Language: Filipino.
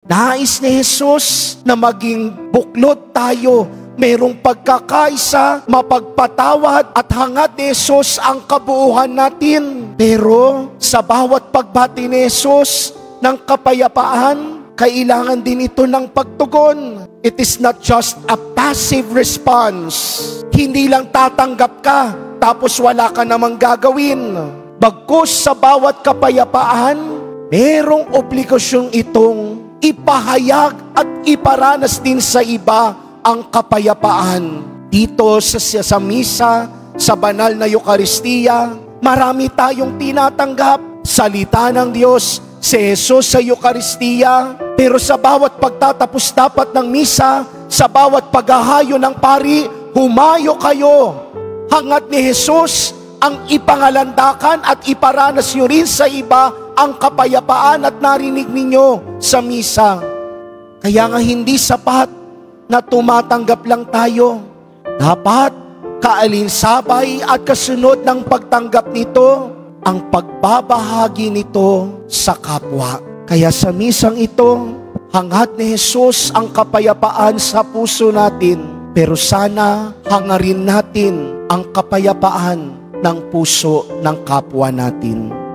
Nais ni Jesus na maging buklod tayo, merong pagkakaisa, mapagpatawad at hangad ni Jesus ang kabuuhan natin. Pero sa bawat pagbati ni Jesus ng kapayapaan, kailangan din ito ng pagtugon. It is not just a passive response. Hindi lang tatanggap ka, tapos wala ka namang gagawin. Bagkus sa bawat kapayapaan, merong obligasyong itong ipahayag at iparanas din sa iba ang kapayapaan. Dito sa misa, sa banal na Eucharistia, marami tayong tinatanggap. Salita ng Diyos, si Jesus sa Eucharistia. Pero sa bawat pagtatapos dapat ng misa, sa bawat paghahayo ng pari, humayo kayo. Hangad ni Jesus ang ipangalandakan at iparanas nyo rin sa iba ang kapayapaan at narinig ninyo sa misa. Kaya nga hindi sapat na tumatanggap lang tayo. Dapat kaalinsabay at kasunod ng pagtanggap nito, ang pagbabahagi nito sa kapwa. Kaya sa misang ito, hangad ni Jesus ang kapayapaan sa puso natin. Pero sana hangarin natin ang kapayapaan ng puso ng kapwa natin.